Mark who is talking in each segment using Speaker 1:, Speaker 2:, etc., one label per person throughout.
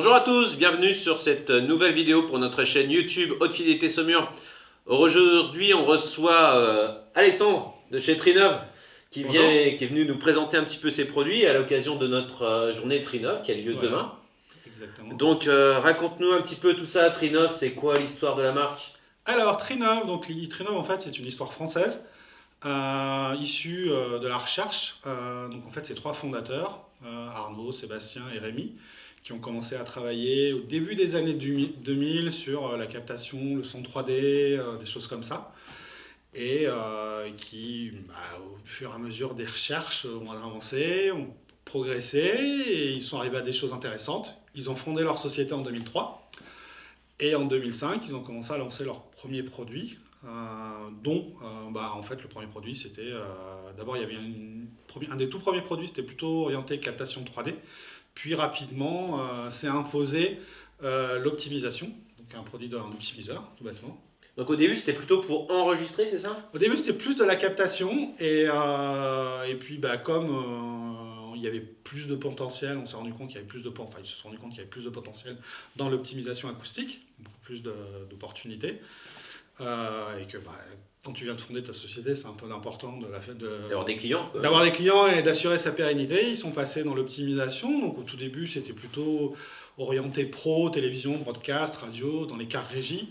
Speaker 1: Bonjour à tous, bienvenue sur cette nouvelle vidéo pour notre chaîne YouTube Haute Fidélité Saumur. Aujourd'hui, on reçoit Alexandre de chez Trinov qui est venu nous présenter un petit peu ses produits à l'occasion de notre journée Trinov qui a lieu demain.
Speaker 2: Exactement.
Speaker 1: Donc, raconte-nous un petit peu tout ça. Trinov, c'est quoi l'histoire de la marque?
Speaker 2: Alors, Trinov, Trinov en fait, c'est une histoire française issue de la recherche. Donc, en fait, c'est trois fondateurs, Arnaud, Sébastien et Rémi, qui ont commencé à travailler au début des années 2000 sur la captation, le son 3D, des choses comme ça. Et qui, au fur et à mesure des recherches, ont avancé, ont progressé et ils sont arrivés à des choses intéressantes. Ils ont fondé leur société en 2003. Et en 2005, ils ont commencé à lancer leur premier produit, en fait, le premier produit, c'était... D'abord, il y avait un des tout premiers produits, c'était plutôt orienté captation 3D. Puis rapidement, s'est imposé l'optimisation, donc un produit d'un optimiseur, tout bêtement.
Speaker 1: Donc au début, c'était plutôt pour enregistrer, c'est ça?
Speaker 2: Au début, c'était plus de la captation, et puis comme il y avait plus de potentiel, on s'est rendu compte qu'il y avait plus de ils se sont rendu compte qu'il y avait plus de potentiel dans l'optimisation acoustique, beaucoup plus d'opportunités, et que quand tu viens de fonder ta société, c'est un peu important
Speaker 1: D'avoir des clients.
Speaker 2: D'avoir des clients et d'assurer sa pérennité. Ils sont passés dans l'optimisation, donc au tout début, c'était plutôt orienté pro, télévision, broadcast, radio, dans les cartes régie.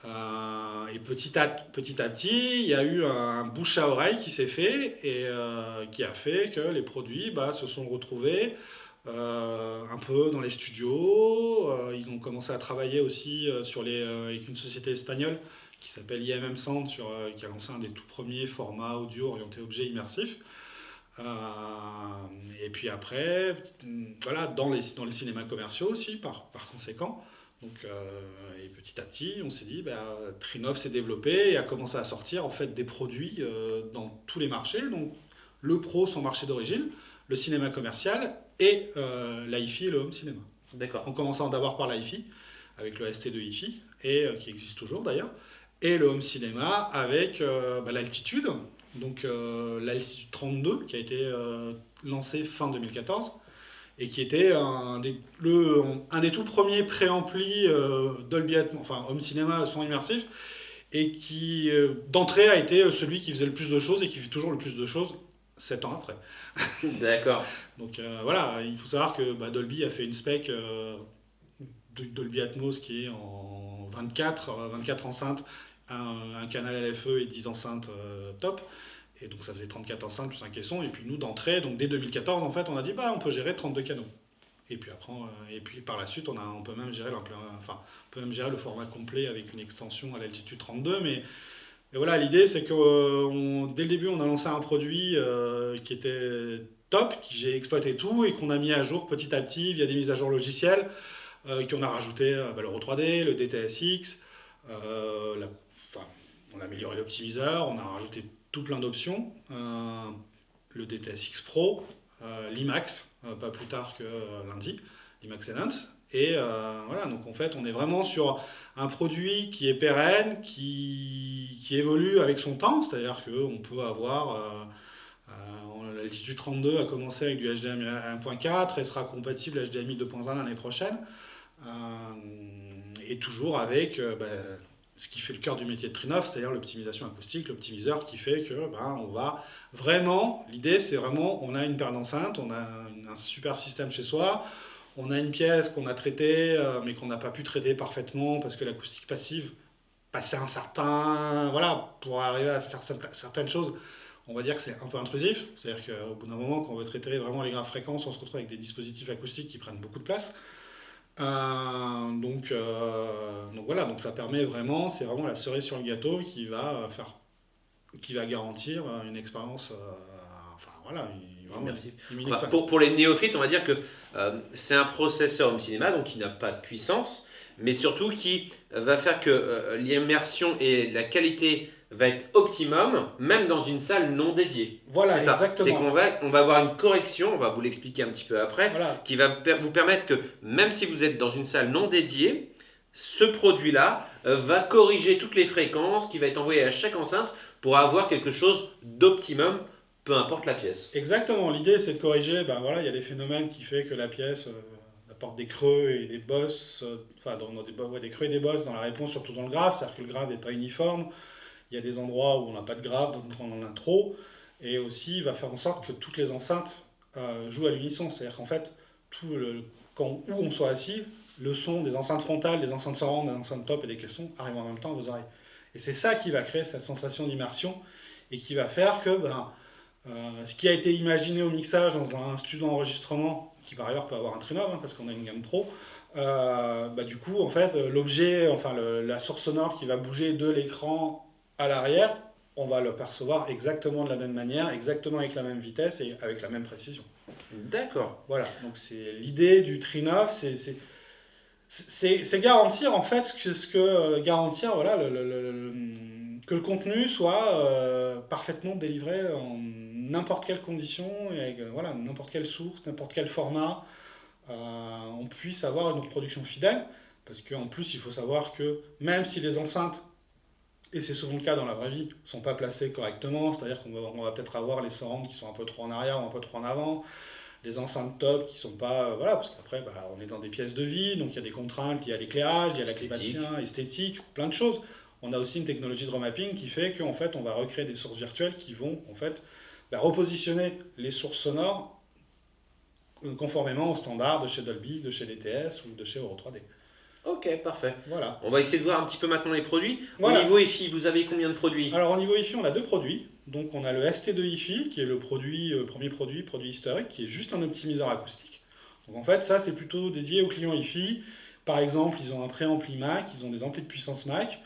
Speaker 2: Et petit à petit, il y a eu un bouche à oreille qui s'est fait et qui a fait que les produits se sont retrouvés un peu dans les studios. Ils ont commencé à travailler aussi avec une société espagnole qui s'appelle IMM Sound, qui a lancé un des tout premiers formats audio orientés objet immersifs. Et puis après, voilà, dans les cinémas commerciaux aussi, par conséquent. Donc, et petit à petit, on s'est dit, Trinov s'est développé et a commencé à sortir en fait des produits dans tous les marchés. Donc, le pro, son marché d'origine, le cinéma commercial et l'hi-fi et le home cinéma.
Speaker 1: D'accord.
Speaker 2: En commençant d'abord par l'hi-fi, avec le ST2 hi-fi, et qui existe toujours d'ailleurs, et le home cinéma avec l'altitude, donc l'altitude 32 qui a été lancé fin 2014. Et qui était un des tout premiers préamplis Dolby Atmos, enfin home cinéma son immersif, et qui d'entrée a été celui qui faisait le plus de choses et qui fait toujours le plus de choses 7 ans après.
Speaker 1: D'accord.
Speaker 2: Donc voilà, il faut savoir que Dolby a fait une spec de Dolby Atmos qui est en 24 enceintes, un canal LFE et 10 enceintes top. Et donc ça faisait 34 enceintes plus un caisson. Et puis nous, d'entrée, donc dès 2014, en fait, on a dit on peut gérer 32 canaux. Et puis après, par la suite, on peut même gérer le format complet avec une extension à l'altitude 32. Mais voilà, l'idée, c'est que dès le début, on a lancé un produit qui était top, qui j'ai exploité tout et qu'on a mis à jour petit à petit via des mises à jour logicielles, qu'on a rajouté le RAW3D, le DTSX, on a amélioré l'optimiseur, on a rajouté tout plein d'options, le DTSX Pro, l'IMAX, pas plus tard que lundi, l'IMAX Enhance. Et voilà, donc en fait, on est vraiment sur un produit qui est pérenne, qui évolue avec son temps, c'est-à-dire qu'on peut avoir... l'altitude 32 a commencé avec du HDMI 1.4 et sera compatible HDMI 2.1 l'année prochaine. Et toujours avec... ce qui fait le cœur du métier de Trinov, c'est-à-dire l'optimisation acoustique, l'optimiseur qui fait que on va vraiment, l'idée c'est vraiment, on a une paire d'enceintes, on a un super système chez soi, on a une pièce qu'on a traitée, mais qu'on n'a pas pu traiter parfaitement parce que l'acoustique passive passait un certain... Voilà, pour arriver à faire certaines choses, on va dire que c'est un peu intrusif, c'est-à-dire qu'au bout d'un moment, quand on veut traiter vraiment les graves fréquences, on se retrouve avec des dispositifs acoustiques qui prennent beaucoup de place. Donc voilà, donc ça permet vraiment, c'est vraiment la cerise sur le gâteau qui va garantir une expérience,
Speaker 1: Merci. Pour les néophytes, on va dire que c'est un processeur home cinéma, donc qui n'a pas de puissance, mais surtout qui va faire que l'immersion et la qualité va être optimum, même dans une salle non dédiée.
Speaker 2: Voilà,
Speaker 1: c'est ça.
Speaker 2: exactement.
Speaker 1: C'est qu'on va avoir une correction, on va vous l'expliquer un petit peu après,
Speaker 2: voilà,
Speaker 1: qui va vous permettre que même si vous êtes dans une salle non dédiée, ce produit-là va corriger toutes les fréquences, qui va être envoyé à chaque enceinte pour avoir quelque chose d'optimum, peu importe la pièce.
Speaker 2: Exactement, l'idée c'est de corriger, il y a des phénomènes qui font que la pièce n'a apporte des creux et des bosses, des creux et des bosses dans la réponse, surtout dans le grave, c'est-à-dire que le grave n'est pas uniforme. Il y a des endroits où on n'a pas de grave, d'autres on en a trop. Et aussi, il va faire en sorte que toutes les enceintes jouent à l'unisson. C'est-à-dire qu'en fait, où on soit assis, le son des enceintes frontales, des enceintes surround, des enceintes top et des caissons arrive en même temps à vos oreilles. Et c'est ça qui va créer cette sensation d'immersion et qui va faire que ce qui a été imaginé au mixage dans un studio d'enregistrement, qui par ailleurs peut avoir un Trinov, parce qu'on a une gamme pro, du coup, en fait, l'objet, la source sonore qui va bouger de l'écran à l'arrière, on va le percevoir exactement de la même manière, exactement avec la même vitesse et avec la même précision.
Speaker 1: D'accord.
Speaker 2: Voilà, donc c'est l'idée du Trinov, c'est garantir en fait garantir voilà, que le contenu soit parfaitement délivré en n'importe quelle condition, et avec voilà, n'importe quelle source, n'importe quel format, on puisse avoir une reproduction fidèle, parce qu'en plus il faut savoir que même si les enceintes, et c'est souvent le cas dans la vraie vie, ne sont pas placées correctement, c'est-à-dire qu'on va peut-être avoir les surrounds qui sont un peu trop en arrière ou un peu trop en avant, les enceintes top qui sont pas... voilà, parce qu'après, on est dans des pièces de vie, donc il y a des contraintes, il y a l'éclairage, il y a la climatisation, esthétique, plein de choses. On a aussi une technologie de remapping qui fait qu'en fait, on va recréer des sources virtuelles qui vont, en fait, repositionner les sources sonores conformément aux standards de chez Dolby, de chez DTS ou de chez Euro 3D.
Speaker 1: Ok, parfait.
Speaker 2: Voilà.
Speaker 1: On va essayer de voir un petit peu maintenant les produits.
Speaker 2: Voilà.
Speaker 1: Au niveau EFI, vous avez combien de produits?
Speaker 2: Alors au niveau EFI, on a 2 produits. Donc on a le ST2 EFI, qui est le premier produit historique, qui est juste un optimiseur acoustique. Donc en fait, ça c'est plutôt dédié aux clients EFI. Par exemple, ils ont un préampli Mac, ils ont des amplis de puissance Mac,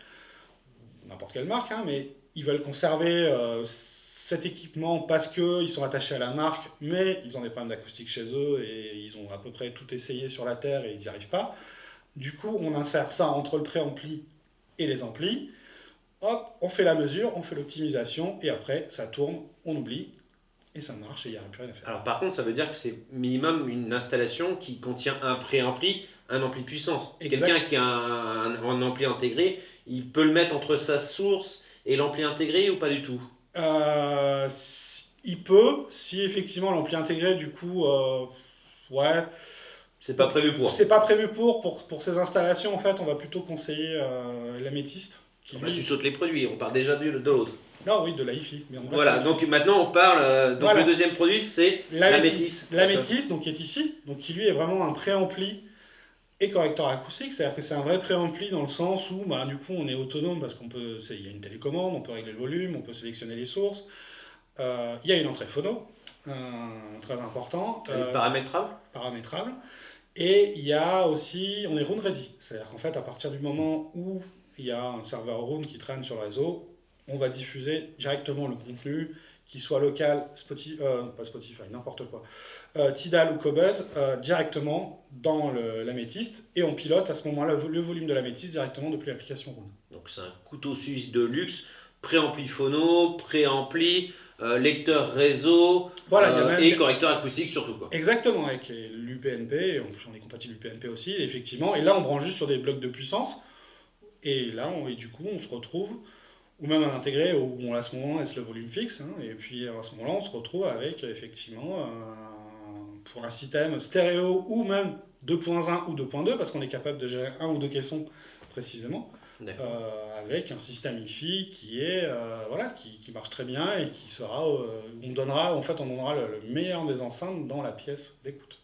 Speaker 2: n'importe quelle marque, mais ils veulent conserver cet équipement parce qu'ils sont attachés à la marque, mais ils ont des problèmes d'acoustique chez eux et ils ont à peu près tout essayé sur la Terre et ils n'y arrivent pas. Du coup, on insère ça entre le préampli et les amplis. Hop, on fait la mesure, on fait l'optimisation, et après, ça tourne, on oublie, et ça marche, et il n'y a plus rien à faire.
Speaker 1: Alors par contre, ça veut dire que c'est minimum une installation qui contient un préampli, un ampli de puissance.
Speaker 2: Exact.
Speaker 1: Quelqu'un qui a un ampli intégré, il peut le mettre entre sa source et l'ampli intégré ou pas du tout?
Speaker 2: Il peut, si effectivement l'ampli intégré, du coup, ouais...
Speaker 1: C'est pas prévu pour.
Speaker 2: C'est pas prévu pour ces installations, en fait, on va plutôt conseiller l'améthyste.
Speaker 1: Là, tu sautes les produits, on part déjà de l'autre.
Speaker 2: Non, oui, de la hi-fi.
Speaker 1: Voilà, donc maintenant on parle. Voilà. Le deuxième produit, c'est l'améthyste.
Speaker 2: L'améthyste, donc qui est ici, donc qui lui est vraiment un préampli et correcteur acoustique, c'est-à-dire que c'est un vrai préampli dans le sens où, du coup, on est autonome parce il y a une télécommande, on peut régler le volume, on peut sélectionner les sources. Il y a une entrée phono, très important. Paramétrable. Et il y a aussi, on est round ready, c'est-à-dire qu'en fait, à partir du moment où il y a un serveur round qui traîne sur le réseau, on va diffuser directement le contenu, qu'il soit local, pas Spotify, n'importe quoi, Tidal ou Qobuz, directement dans l'améthyste, et on pilote à ce moment-là le volume de l'améthyste directement depuis l'application round.
Speaker 1: Donc c'est un couteau suisse de luxe, préampli phono, préampli, lecteur réseau, voilà, et correcteur acoustique surtout, quoi.
Speaker 2: Exactement, avec l'UPnP, en plus on est compatible UPnP aussi, effectivement, et là on branche juste sur des blocs de puissance, et là du coup on se retrouve, ou même un intégré où à ce moment-là laisse le volume fixe, et puis à ce moment-là on se retrouve avec effectivement pour un système stéréo ou même 2.1 ou 2.2, parce qu'on est capable de gérer un ou deux caissons précisément. Avec un système hi-fi qui est qui marche très bien et qui sera on donnera le meilleur des enceintes dans la pièce d'écoute.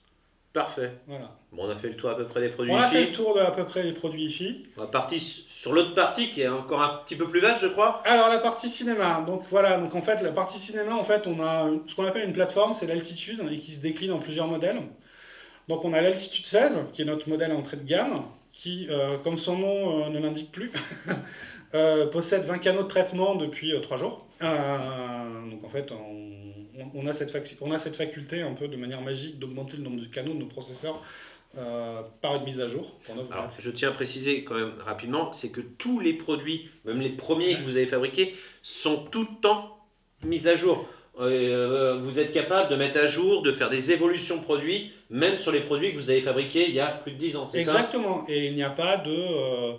Speaker 1: Parfait.
Speaker 2: Voilà.
Speaker 1: Bon, on a fait le tour à peu près des produits
Speaker 2: hi-fi.
Speaker 1: On
Speaker 2: a fait le tour de à peu près des produits hi-fi.
Speaker 1: On va partir sur l'autre partie qui est encore un petit peu plus vaste, je crois.
Speaker 2: Alors la partie cinéma. Donc voilà, en fait la partie cinéma, en fait on a ce qu'on appelle une plateforme, c'est l'Altitude, et qui se décline en plusieurs modèles. Donc on a l'Altitude 16 qui est notre modèle à entrée de gamme, qui, comme son nom ne l'indique plus, possède 20 canaux de traitement depuis 3 jours. Donc en fait, on a cette faculté un peu de manière magique d'augmenter le nombre de canaux de nos processeurs par une mise à jour.
Speaker 1: Alors, je tiens à préciser quand même rapidement, c'est que tous les produits, même les premiers que vous avez fabriqués, sont tout le temps mis à jour. Vous êtes capable de mettre à jour, de faire des évolutions produits, même sur les produits que vous avez fabriqués il y a plus de 10 ans, c'est ça?
Speaker 2: Exactement, et il n'y a pas de...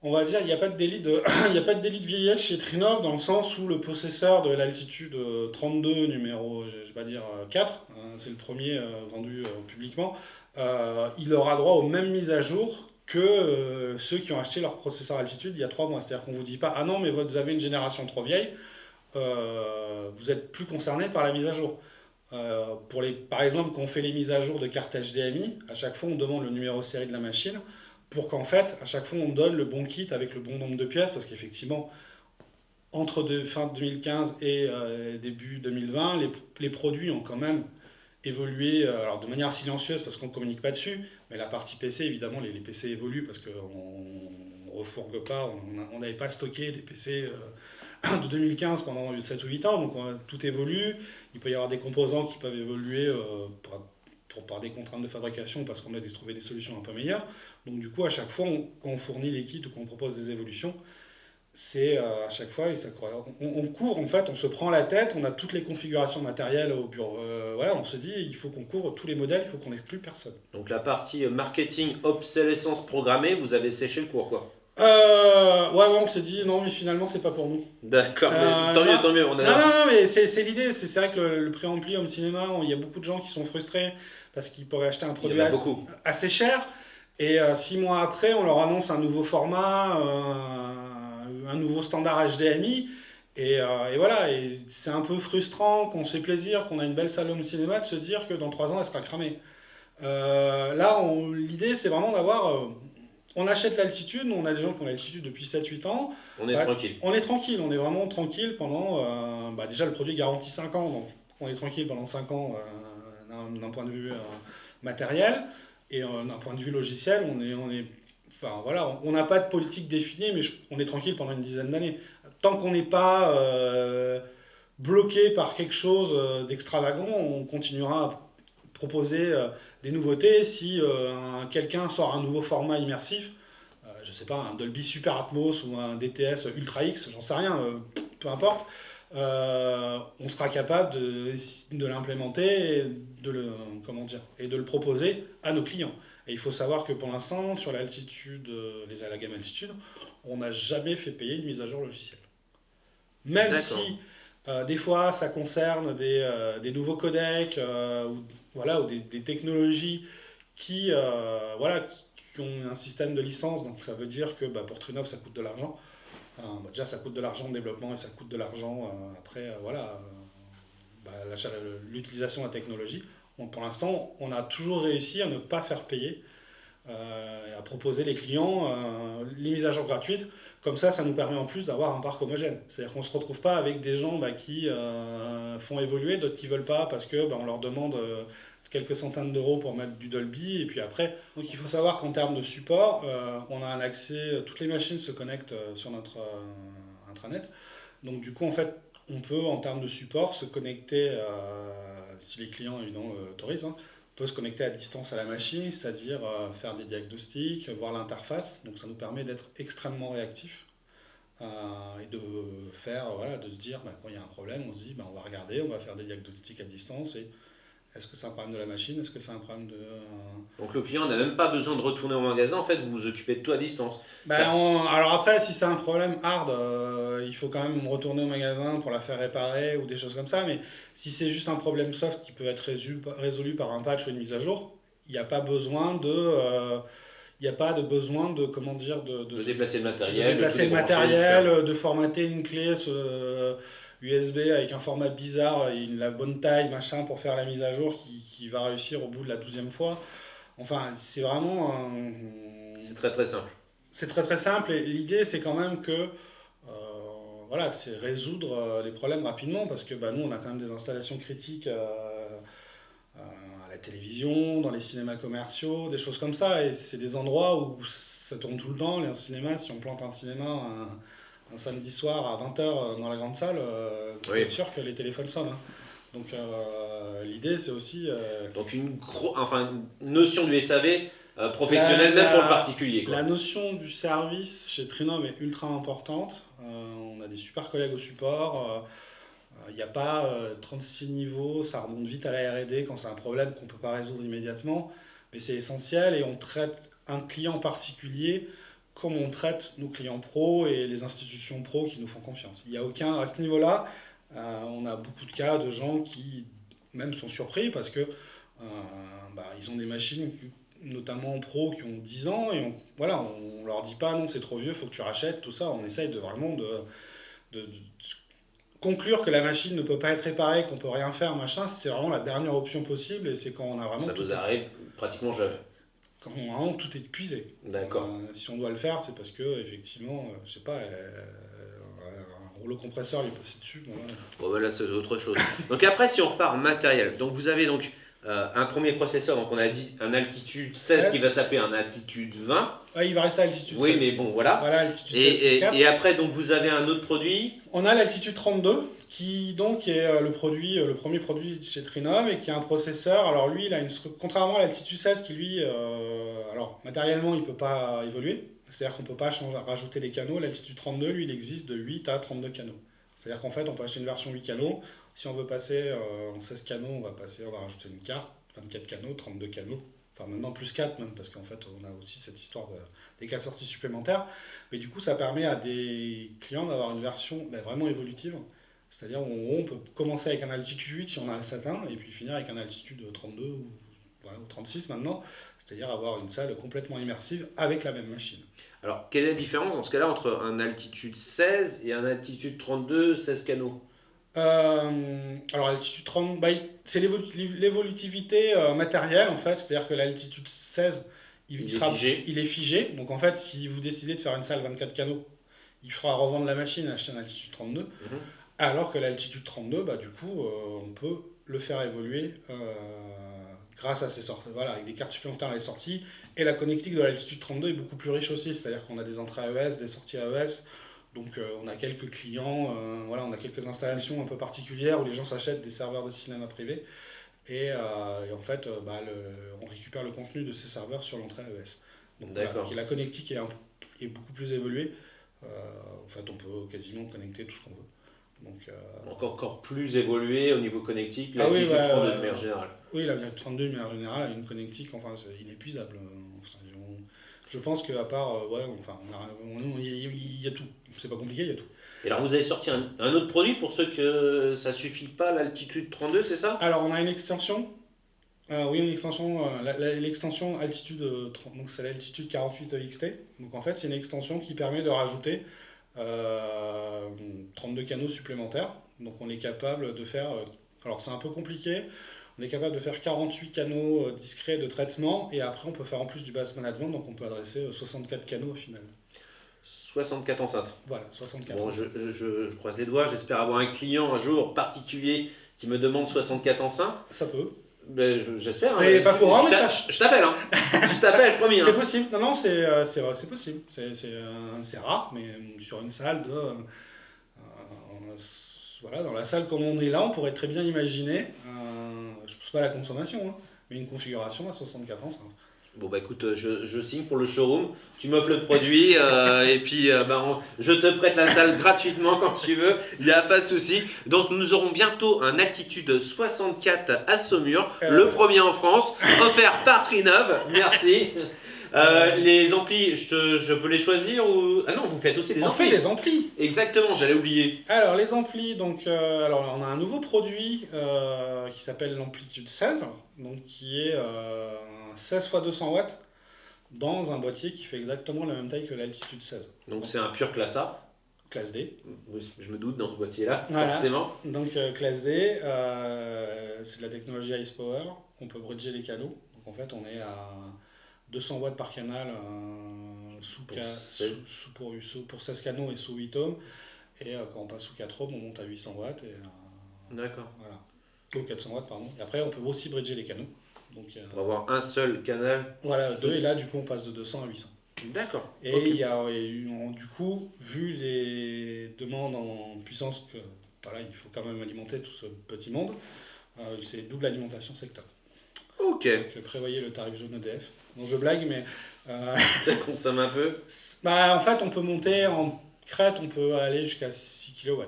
Speaker 2: on va dire, il n'y a pas de délit de vieillesse chez Trinov, dans le sens où le processeur de l'Altitude 32 numéro, je vais pas dire 4, c'est le premier vendu publiquement, il aura droit aux mêmes mises à jour que ceux qui ont acheté leur processeur Altitude il y a 3 mois. C'est-à-dire qu'on ne vous dit pas, ah non, mais vous avez une génération trop vieille, vous n'êtes plus concerné par la mise à jour. Par exemple, quand on fait les mises à jour de cartes HDMI, à chaque fois on demande le numéro série de la machine pour qu'en fait, à chaque fois on donne le bon kit avec le bon nombre de pièces, parce qu'effectivement, entre fin 2015 et début 2020, les produits ont quand même évolué, alors de manière silencieuse parce qu'on ne communique pas dessus, mais la partie PC, évidemment, les PC évoluent parce qu'on ne refourgue pas, on n'avait pas stocké des PC de 2015 pendant 7 ou 8 ans, donc tout évolue. Il peut y avoir des composants qui peuvent évoluer par des contraintes de fabrication parce qu'on a trouvé des solutions un peu meilleures. Donc du coup, à chaque fois, quand on fournit les kits ou qu'on propose des évolutions, c'est à chaque fois, et on court en fait, on se prend la tête, on a toutes les configurations matérielles au bureau. Voilà, on se dit, il faut qu'on couvre tous les modèles, il faut qu'on exclue personne.
Speaker 1: Donc la partie marketing, obsolescence programmée, vous avez séché le cours, quoi.
Speaker 2: Ouais, on s'est dit, non, mais finalement, c'est pas pour nous.
Speaker 1: D'accord, mais tant mieux, tant mieux.
Speaker 2: Non, mais c'est l'idée. C'est vrai que le préampli home cinéma, il y a beaucoup de gens qui sont frustrés parce qu'ils pourraient acheter un produit assez cher. Et 6 mois après, on leur annonce un nouveau format, un nouveau standard HDMI. Et voilà, et c'est un peu frustrant qu'on se fait plaisir, qu'on a une belle salle home cinéma, de se dire que dans 3 ans, elle sera cramée. Là, l'idée, c'est vraiment d'avoir... on achète l'altitude, on a des gens qui ont l'altitude depuis 7-8 ans.
Speaker 1: On est tranquille.
Speaker 2: On est tranquille, on est vraiment tranquille pendant... déjà, le produit garantit 5 ans, donc on est tranquille pendant 5 ans d'un point de vue matériel. Et d'un point de vue logiciel, enfin, voilà, on n'a pas de politique définie, mais on est tranquille pendant une dizaine d'années. Tant qu'on n'est pas bloqué par quelque chose d'extravagant, on continuera à proposer des nouveautés. Si quelqu'un sort un nouveau format immersif, je sais pas, un Dolby Super Atmos ou un DTS Ultra X, j'en sais rien, peu importe, on sera capable de l'implémenter et de le proposer à nos clients. Et il faut savoir que pour l'instant, sur l'altitude, la gamme altitude, on n'a jamais fait payer une mise à jour logicielle. Même si des fois ça concerne des nouveaux codecs ou des technologies qui ont un système de licence, donc ça veut dire que pour Trinov ça coûte de l'argent. Déjà ça coûte de l'argent de développement et ça coûte de l'argent après l'utilisation de la technologie. Pour l'instant, on a toujours réussi à ne pas faire payer, à proposer les clients les mises à jour gratuites. Comme ça nous permet en plus d'avoir un parc homogène. C'est-à-dire qu'on ne se retrouve pas avec des gens qui font évoluer, d'autres qui ne veulent pas parce qu'on leur demande quelques centaines d'euros pour mettre du Dolby. Et puis après, donc il faut savoir qu'en termes de support, on a un accès, toutes les machines se connectent sur notre intranet. Donc du coup, en fait, on peut, en termes de support, se connecter, si les clients évidemment l'autorisent, on peut se connecter à distance à la machine, c'est-à-dire faire des diagnostics, voir l'interface. Donc ça nous permet d'être extrêmement réactifs et de se dire, quand il y a un problème, on se dit, on va regarder, on va faire des diagnostics à distance et est-ce que c'est un problème de la machine? Est-ce que c'est un problème de...
Speaker 1: Donc le client n'a même pas besoin de retourner au magasin, en fait, vous vous occupez de tout à distance.
Speaker 2: Alors après, si c'est un problème hard, il faut quand même retourner au magasin pour la faire réparer ou des choses comme ça, mais si c'est juste un problème soft qui peut être résolu par un patch ou une mise à jour, il n'y a pas besoin de...
Speaker 1: de déplacer le
Speaker 2: matériel, de formater une clé USB avec un format bizarre, la bonne taille, machin, pour faire la mise à jour qui va réussir au bout de la 12e fois. Enfin, c'est vraiment...
Speaker 1: c'est très très simple.
Speaker 2: C'est très très simple et l'idée c'est quand même que c'est résoudre les problèmes rapidement parce que nous on a quand même des installations critiques à la télévision, dans les cinémas commerciaux, des choses comme ça et c'est des endroits où ça tourne tout le temps. Les cinémas, si on plante un cinéma un samedi soir à 20h dans la grande salle, vous êtes sûr que les téléphones sonnent. Donc l'idée c'est aussi...
Speaker 1: Donc une notion du SAV professionnelle même pour le particulier.
Speaker 2: La notion du service chez Trinov est ultra importante. On a des super collègues au support. Il n'y a pas 36 niveaux, ça remonte vite à la R&D quand c'est un problème qu'on ne peut pas résoudre immédiatement. Mais c'est essentiel et on traite un client particulier comme on traite nos clients pros et les institutions pros qui nous font confiance. Il n'y a aucun... À ce niveau-là, on a beaucoup de cas de gens qui même sont surpris parce que ils ont des machines, notamment pro, qui ont 10 ans, et voilà, on leur dit pas non, c'est trop vieux, faut que tu rachètes, tout ça. On essaye vraiment de conclure que la machine ne peut pas être réparée, qu'on peut rien faire, machin. C'est vraiment la dernière option possible, et c'est quand on a vraiment
Speaker 1: Ça vous arrive pratiquement jamais.
Speaker 2: quand vraiment tout est épuisé.
Speaker 1: D'accord.
Speaker 2: Si on doit le faire, c'est parce que effectivement, je sais pas, un rouleau compresseur lui est passé dessus. Bon, voilà.
Speaker 1: Bon, ben là, c'est autre chose. Donc après, si on repart en matériel, donc vous avez donc un premier processeur, donc on a dit un altitude 16 qui va s'appeler un altitude 20.
Speaker 2: Ah, il va rester à l'altitude 16.
Speaker 1: Oui, mais bon, voilà.
Speaker 2: Voilà, altitude 16 plus 4.
Speaker 1: Et après, donc vous avez un autre produit.
Speaker 2: On a l'altitude 32, qui donc est le premier produit chez Trinov, et qui a un processeur. Alors lui, contrairement à l'altitude 16, qui lui, alors matériellement, il ne peut pas évoluer. C'est-à-dire qu'on ne peut pas rajouter des canaux. L'altitude 32, lui, il existe de 8 à 32 canaux. C'est-à-dire qu'en fait, on peut acheter une version 8 canaux. Si on veut passer en 16 canaux, on va rajouter une carte, 24 canaux, 32 canaux. Enfin, maintenant plus 4 même, parce qu'en fait, on a aussi cette histoire des 4 sorties supplémentaires. Mais du coup, ça permet à des clients d'avoir une version vraiment évolutive. C'est-à-dire on peut commencer avec un altitude 8 si on a un certain, et puis finir avec un altitude 32 ou 36 maintenant. C'est-à-dire avoir une salle complètement immersive avec la même machine.
Speaker 1: Alors, quelle est la différence dans ce cas-là entre un altitude 16 et un altitude 32, 16 canaux?
Speaker 2: Alors, l'altitude 30, c'est l'évolutivité matérielle en fait. C'est-à-dire que l'altitude 16, il est figé. Donc en fait, si vous décidez de faire une salle 24 canaux, il faudra revendre la machine et acheter une altitude 32. Alors que l'altitude 32, du coup, on peut le faire évoluer grâce à ces sorties, voilà, avec des cartes supplémentaires à les sorties. Et la connectique de l'altitude 32 est beaucoup plus riche aussi, c'est-à-dire qu'on a des entrées AES, des sorties AES. Donc on a quelques clients, on a quelques installations un peu particulières où les gens s'achètent des serveurs de cinéma privé. Et en fait, on récupère le contenu de ces serveurs sur l'entrée AES. Donc la connectique est beaucoup plus évoluée. En fait, on peut quasiment connecter tout ce qu'on veut. Donc,
Speaker 1: encore plus évolué au niveau connectique, l'altitude 32 de manière générale.
Speaker 2: Oui, l'altitude 32 de manière générale a une connectique inépuisable. Je pense qu'à part, il y a tout. C'est pas compliqué, il y a tout.
Speaker 1: Et alors vous avez sorti un autre produit pour ceux que ça suffit pas l'altitude 32, c'est ça?
Speaker 2: Alors on a une extension. Une extension, l'extension altitude 30, donc c'est l'altitude 48 XT. Donc en fait c'est une extension qui permet de rajouter 32 canaux supplémentaires. Donc on est capable de faire, alors c'est un peu compliqué, on est capable de faire 48 canaux discrets de traitement, et après on peut faire en plus du base management, donc on peut adresser 64 canaux au final.
Speaker 1: 64 enceintes.
Speaker 2: Voilà, 64
Speaker 1: bon,
Speaker 2: enceintes.
Speaker 1: Je croise les doigts, j'espère avoir un client un jour particulier qui me demande 64 enceintes.
Speaker 2: Ça peut.
Speaker 1: Ben, j'espère.
Speaker 2: C'est pas courant, mais
Speaker 1: je t'appelle. Je t'appelle, promis.
Speaker 2: C'est possible. Non, c'est possible. C'est rare, mais sur une salle dans la salle comme on est là, on pourrait très bien imaginer, je ne pousse pas la consommation, mais une configuration à 64 enceintes.
Speaker 1: Bon écoute, je signe pour le showroom, tu m'offres le produit et puis je te prête la salle gratuitement quand tu veux, il n'y a pas de souci. Donc nous aurons bientôt un altitude 64 à Saumur, le premier en France, offert par Trinov, merci. Les amplis, je peux les choisir ou... Ah non, vous faites aussi des amplis.
Speaker 2: On fait des amplis.
Speaker 1: Exactement, j'allais oublier.
Speaker 2: Alors les amplis, donc, on a un nouveau produit qui s'appelle l'amplitude 16, donc qui est 16 x 200 watts dans un boîtier qui fait exactement la même taille que l'altitude 16.
Speaker 1: Donc c'est un pur classe A.
Speaker 2: Classe D.
Speaker 1: Oui, je me doute dans ce boîtier-là,
Speaker 2: voilà.
Speaker 1: Forcément.
Speaker 2: Donc classe D, c'est de la technologie Ice Power, on peut bridger les canaux. Donc en fait on est à 200 watts par canal pour 16 canaux et sous 8 ohms. Et quand on passe sous 4 ohms, on monte à 800 watts.
Speaker 1: D'accord.
Speaker 2: Voilà. Ou 400 watts, pardon. Et après, on peut aussi bridger les canaux. Donc,
Speaker 1: on va avoir un seul canal.
Speaker 2: Voilà, deux. Et là, du coup, on passe de 200 à 800.
Speaker 1: D'accord.
Speaker 2: Et du coup, vu les demandes en puissance, il faut quand même alimenter tout ce petit monde, c'est double alimentation secteur.
Speaker 1: Ok.
Speaker 2: Donc, prévoyez le tarif jaune EDF. Donc je blague, mais...
Speaker 1: ça consomme un peu.
Speaker 2: En fait, on peut monter en crête, on peut aller jusqu'à 6 kW.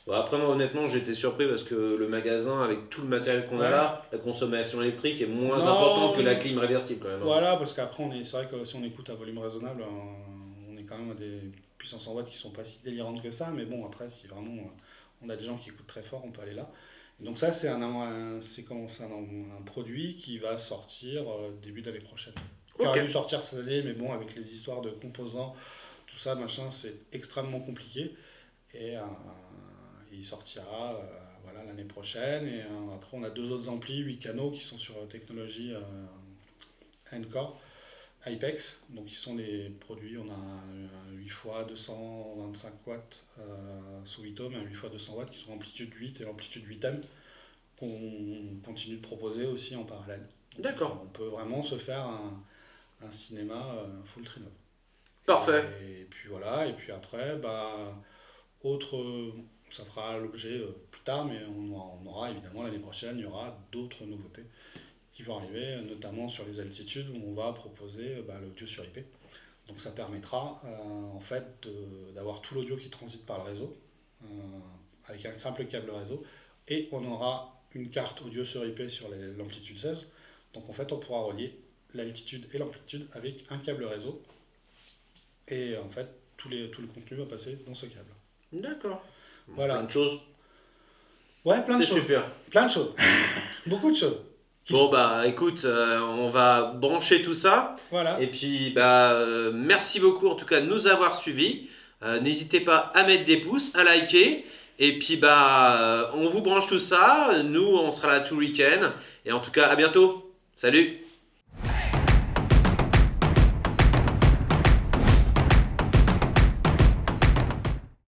Speaker 1: Bon, après, moi, honnêtement, j'étais surpris parce que le magasin, avec tout le matériel qu'on a là, la consommation électrique est moins importante que la clim réversible quand même.
Speaker 2: Voilà, parce qu'après, c'est vrai que si on écoute à volume raisonnable, on est quand même à des puissances en watts qui sont pas si délirantes que ça, mais bon, après, si vraiment On a des gens qui écoutent très fort, on peut aller là. Donc ça, c'est un produit qui va sortir début de l'année prochaine. Qui aurait dû sortir cette année, mais bon, avec les histoires de composants, tout ça, machin, c'est extrêmement compliqué. Et il sortira voilà, l'année prochaine. Et après, on a 2 autres amplis, 8 canaux, qui sont sur technologie Encore, Apex. Donc, qui sont les produits. On a un 8 x 225 watts sous 8 ohms et un 8 x 200 watts qui sont amplitude 8 et amplitude 8M qu'on continue de proposer aussi en parallèle. Donc,
Speaker 1: D'accord.
Speaker 2: on peut vraiment se faire un cinéma full Trinov.
Speaker 1: Parfait.
Speaker 2: Et puis voilà, et puis après, ça fera l'objet plus tard, mais on aura évidemment l'année prochaine, il y aura d'autres nouveautés qui vont arriver, notamment sur les altitudes où on va proposer l'audio sur IP. Donc ça permettra en fait d'avoir tout l'audio qui transite par le réseau avec un simple câble réseau, et on aura une carte audio sur IP sur l'amplitude 16. Donc en fait, on pourra relier l'altitude et l'amplitude avec un câble réseau. Et en fait, tout le contenu va passer dans ce câble.
Speaker 1: D'accord.
Speaker 2: Voilà.
Speaker 1: Plein de choses.
Speaker 2: Ouais, plein de choses.
Speaker 1: C'est super.
Speaker 2: Plein de choses. Beaucoup de choses.
Speaker 1: Bon, écoute, on va brancher tout ça.
Speaker 2: Voilà.
Speaker 1: Et puis, merci beaucoup en tout cas de nous avoir suivis. N'hésitez pas à mettre des pouces, à liker. Et puis, on vous branche tout ça. Nous, on sera là tout le week-end. Et en tout cas, à bientôt. Salut!